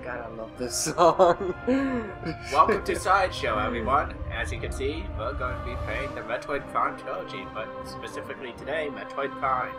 God, I love this song. Welcome to Sideshow, everyone. As you can see, we're going to be playing the Metroid Prime trilogy, but specifically today, Metroid Prime.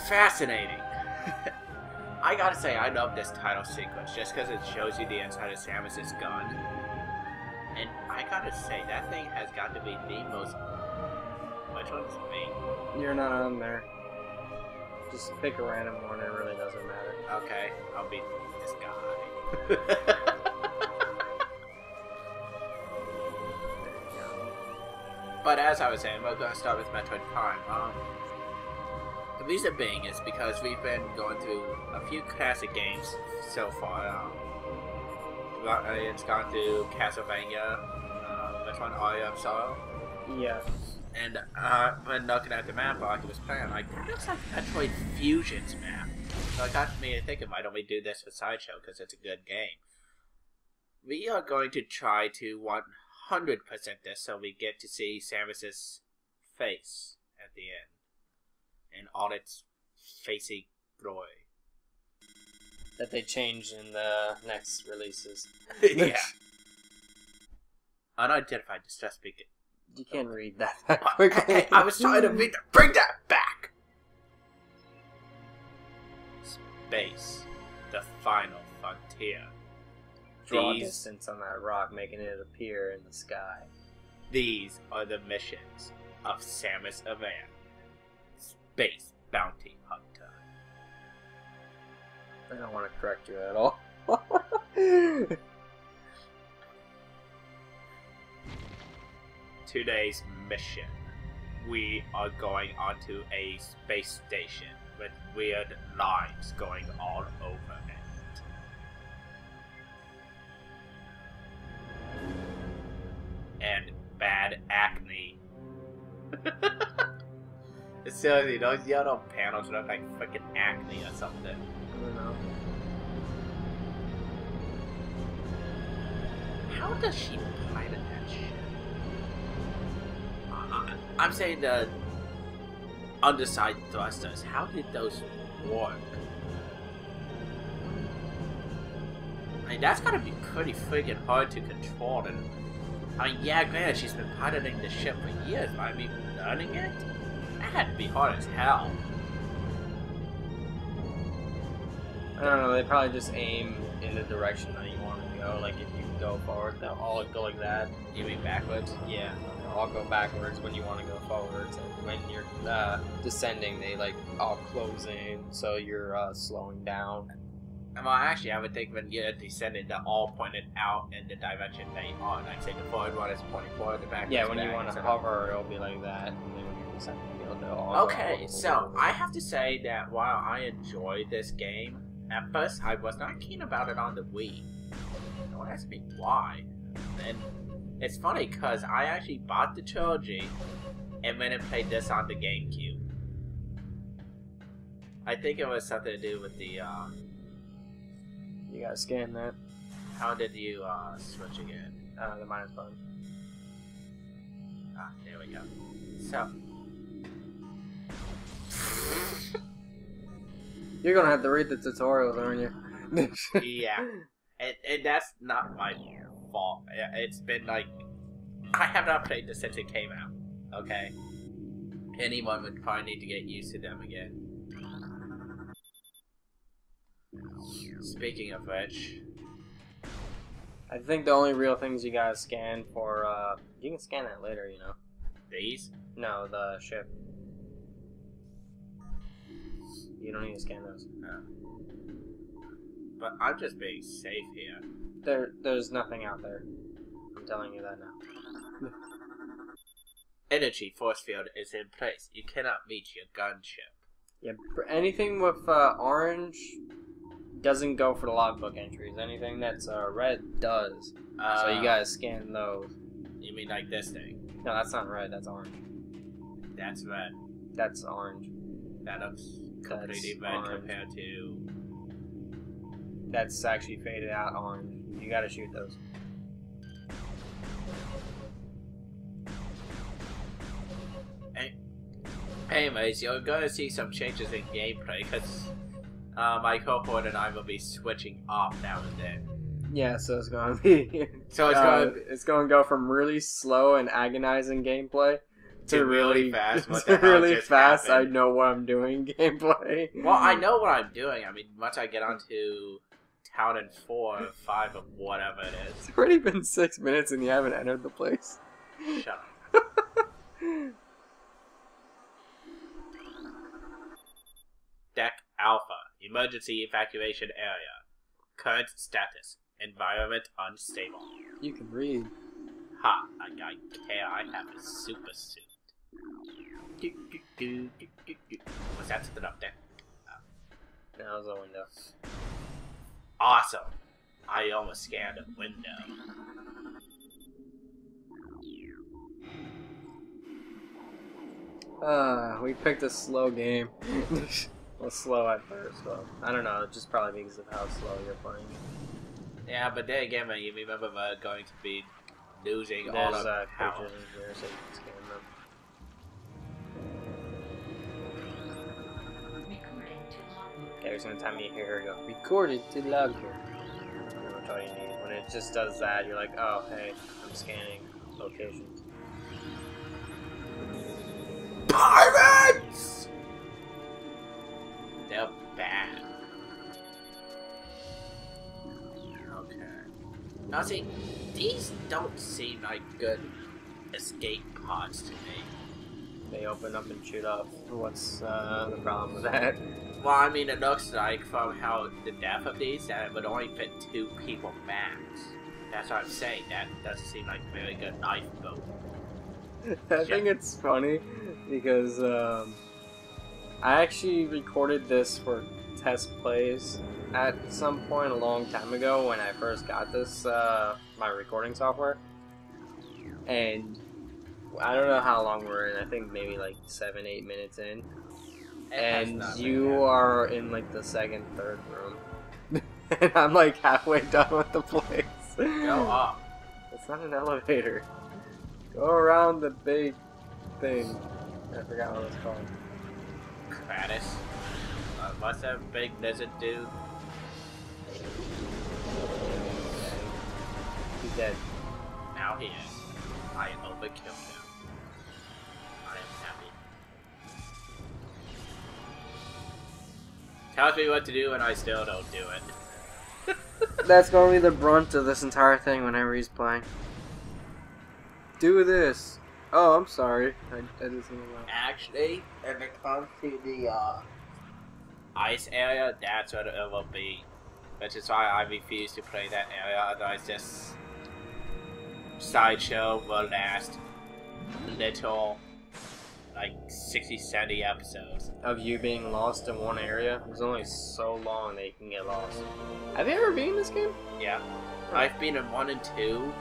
Fascinating. I gotta say, I love this title sequence just because it shows you the inside of Samus's gun. And I gotta say, that thing has got to be the most... Which one's me? You're not on there. Just pick a random one, it really doesn't matter. Okay, I'll be this guy. But as I was saying, we're going to start with Metroid Prime. The reason being is because we've been going through a few classic games so far. It's gone through Castlevania, Metroid Aria of Sorrow. Yeah. And when looking at the map while he was playing, like, that looks like Metroid Fusion's map. So it got me thinking, why don't we do this for Sideshow, because it's a good game. We are going to try to 100% this so we get to see Samus's face at the end. In all its facey glory. That they change in the next releases. Yeah. Unidentified distress beacon. You can't read that quickly. Hey, I was trying to read that. Bring that back! Space. The final frontier. Draw distance on that rock, making it appear in the sky. These are the missions of Samus Aran, Space Bounty Hunter. I don't want to correct you at all. Today's mission. We are going onto a space station with weird lines going all over it. And bad acne. Seriously, those yellow panels look like freaking acne or something. I don't know. How does she pilot that shit? I'm saying the underside thrusters. How did those work? I mean, that's gotta be pretty friggin' hard to control. And I mean, yeah, granted, she's been piloting the ship for years, but I mean, learning it? That had to be hard as hell. I don't know, they probably just aim in the direction that you want to go. Like, if you go forward, they'll all go like that. You mean backwards? Yeah, they'll all go backwards when you want to go forwards. And when you're descending, they, like, all close in, so you're slowing down. Well, actually, I would think when you're descending, they're all pointed out in the direction that you're on. I'd say the forward one is pointing forward, the back Yeah, is when back, you want to so hover, it'll be like that. And then when you're descending, they'll all okay, so I have to say that while I enjoyed this game, at first I was not keen about it on the Wii. Don't ask me why. And it's funny because I actually bought the trilogy and went and played this on the GameCube. I think it was something to do with the You gotta scan that. how did you switch again? The minus button. Ah, there we go. So You're gonna have to read the tutorials, aren't you? yeah, and that's not my fault. It's been like, I have not played this since it came out. Okay, anyone would probably need to get used to them again. Speaking of which, I think the only real things you gotta scan for, you can scan that later, you know. these. No, the ship. You don't need to scan those. But I'm just being safe here. There's nothing out there. I'm telling you that now. Energy force field is in place. You cannot meet your gunship. Yeah, anything with orange doesn't go for the logbook entries. Anything that's red does. So you gotta scan those. You mean like this thing? No, that's not red. That's orange. That's red. That's orange. That looks completely red orange. compared to... That's actually faded out orange. You gotta shoot those. Anyways, you're going to see some changes in gameplay because my cohort and I will be switching off now and then. Yeah, so it's going to be. So it's going to go from really slow and agonizing gameplay to really fast. What to the hell really just fast. happened? I know what I'm doing gameplay. Well, I know what I'm doing. I mean, once I get onto Town in 4 or 5 or whatever it is. It's already been 6 minutes and you haven't entered the place. Shut up. Deck Alpha. Emergency evacuation area. Current status. Environment unstable. You can read. Ha, I care. I have a super suit. Was that something up there? That was a window. Awesome. I almost scanned a window. We picked a slow game. Well, slow at first, but I don't know, just probably because of how slow you're playing. Yeah, but then again, man, you remember we're going to be losing all of power. Pictures in here so you can scan them. Okay, he's gonna tell me here we go. Recorded to logbook. Pretty much all you need. When it just does that, you're like, oh, hey, I'm scanning locations. Pirates! They're bad. Okay. Now see, these don't seem like good escape pods to me. They open up and shoot off. What's the problem with that? Well, I mean, it looks like from how the depth of these that it would only fit 2 people max. That's what I'm saying. That doesn't seem like a very good lifeboat. I think it's funny because I actually recorded this for test plays at some point a long time ago when I first got this my recording software, and I don't know how long we're in. I think maybe like 7-8 minutes in, and you are in like the second, third room, and I'm like halfway done with the place. Go up. It's not an elevator. Go around the big thing. I forgot what it's called. Kratos. What's that big lizard dude? He's dead. Now he is. I overkilled him. I am happy. Tells me what to do and I still don't do it. That's gonna be the brunt of this entire thing whenever he's playing. Do this. Oh, I'm sorry. I didn't see it. Actually, if it comes to the ice area, that's what it will be. Which is why I refuse to play that area, otherwise this sideshow will last little, like 60-70 episodes. Of you being lost in one area? It's only so long that you can get lost. Have you ever been in this game? Yeah. I've been in 1 and 2.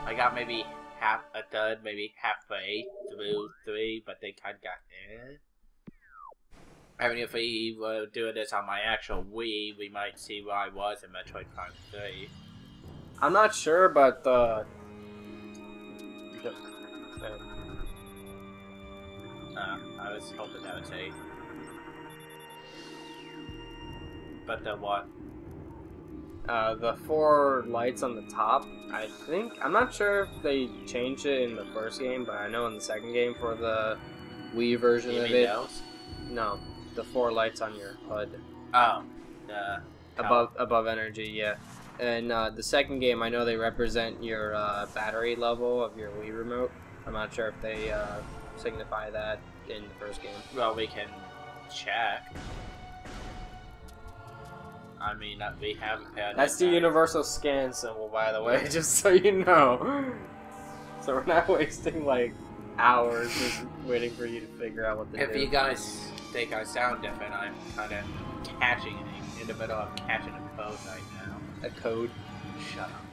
I got maybe half a third, maybe halfway through 3, but they kind of got I mean, if we were doing this on my actual Wii, we might see where I was in Metroid Prime 3. I'm not sure, but I was hoping that would say. But the what? The 4 lights on the top, I think, I'm not sure if they changed it in the first game, but I know in the second game for the Wii version of it. Those? No, the 4 lights on your HUD. Oh, above energy, yeah. And the second game, I know they represent your battery level of your Wii remote. I'm not sure if they signify that in the first game. Well, we can check. I mean, we haven't had. That's the universal scan symbol, by the way, just so you know. So we're not wasting like hours just waiting for you to figure out what to do. If you guys think I sound different, I'm kind of catching it in the middle of catching a code right now. A code? Shut up.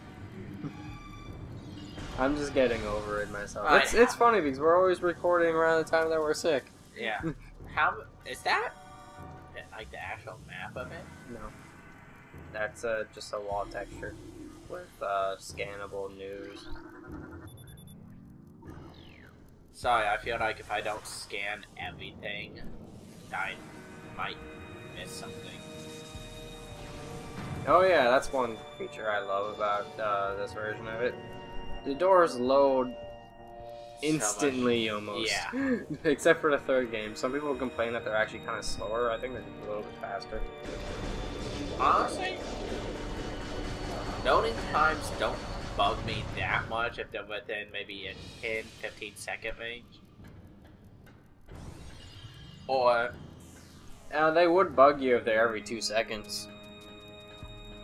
I'm just getting over it myself. It's funny because we're always recording around the time that we're sick. Yeah. How is that? Like the actual map of it? No. That's just a wall texture with scannable news. Sorry, I feel like if I don't scan everything, I might miss something. Oh yeah, that's one feature I love about this version of it. The doors load instantly, almost. Yeah. Except for the third game. Some people complain that they're actually kind of slower. I think they're a little bit faster. Honestly, loading times don't bug me that much if they're within maybe a 10-15 second range. Or they would bug you if they're every 2 seconds.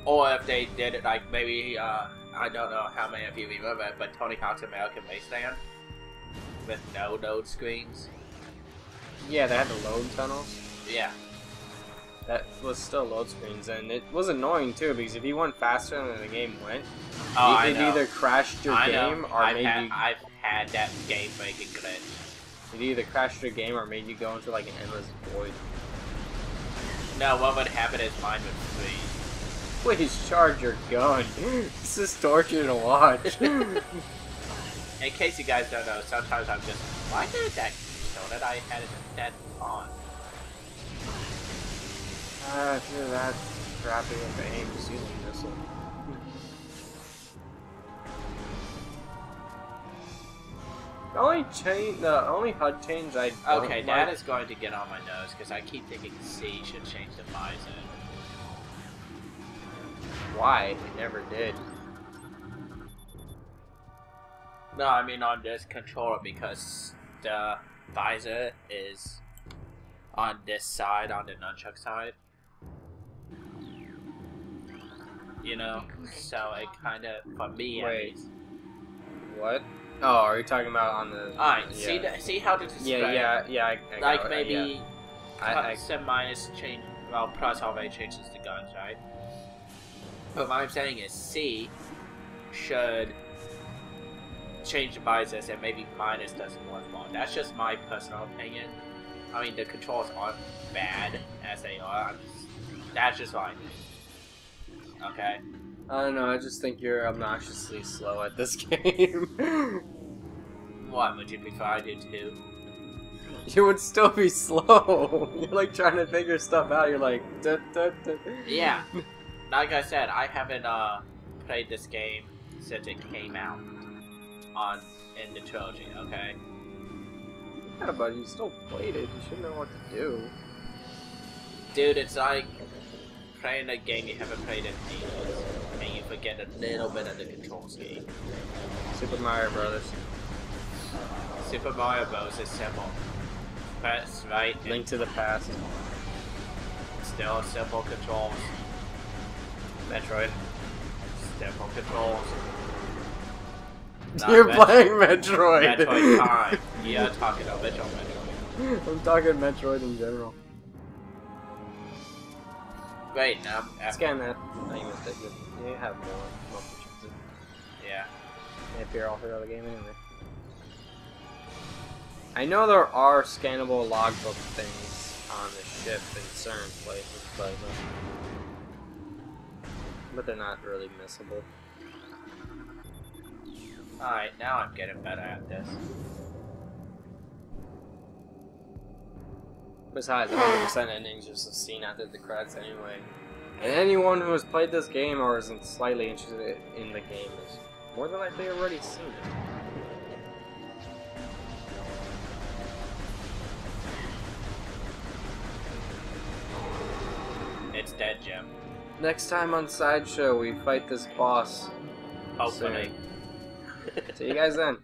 or if they did it like maybe, I don't know how many of you remember it, but Tony Hawk's American Wasteland with no load screens. Yeah, they had the load tunnels. Yeah. That was still load screens, and it was annoying too, because if you went faster than the game went, it either crashed your game or I've had that game-breaking glitch. It either crashed your game or made you go into like an endless void. No, what would happen is mine would freeze. Please charge your gun. This is torture to watch. In case you guys don't know, sometimes I'm just, why did that show that I had it dead on? If you're that crappy with the aim, just use a missile. The only HUD change I don't Okay, like... that is going to get on my nose, because I keep thinking C should change the visor. Why? It never did. No, I mean on this controller, because the visor is on this side, on the nunchuck side. You know? So it kind of, for me at least. What? Oh, are you talking about on the... Alright, yeah. see how the display... Yeah, I like got it, maybe yeah. plus and minus change... Well, plus already changes the guns, right? But what I'm saying is C should change the visors and maybe minus doesn't work well. That's just my personal opinion. I mean, the controls aren't bad as they are. That's just what I think. Okay? I don't know, I just think you're obnoxiously slow at this game. What, would you prefer I do too? You would still be slow. You're like trying to figure stuff out, you're like... Duh, duh, duh. Yeah. Like I said, I haven't played this game since it came out in the trilogy, okay? Yeah, but you still played it, you should know what to do. Dude, it's like playing a game you haven't played in ages, and you forget a little bit of the control scheme. Super Mario Brothers. Super Mario Bros. Is simple. Press right. Link to the Past. Still simple controls. Metroid. Simple controls. You're playing Metroid! Metroid time. Yeah, talking about Metroid. I'm talking Metroid in general. Wait, now scan that. No, you missed it. You have more features. Yeah. They appear all throughout the game anyway. I know there are scannable logbook things on the ship in certain places, but they're not really missable. Alright, now I'm getting better at this. Besides, 100% ending is just a scene after the credits anyway. And anyone who has played this game or isn't slightly interested in the game is more than likely already seen it. It's dead, Jim. Next time on Sideshow, we fight this boss. Hopefully. See you guys then.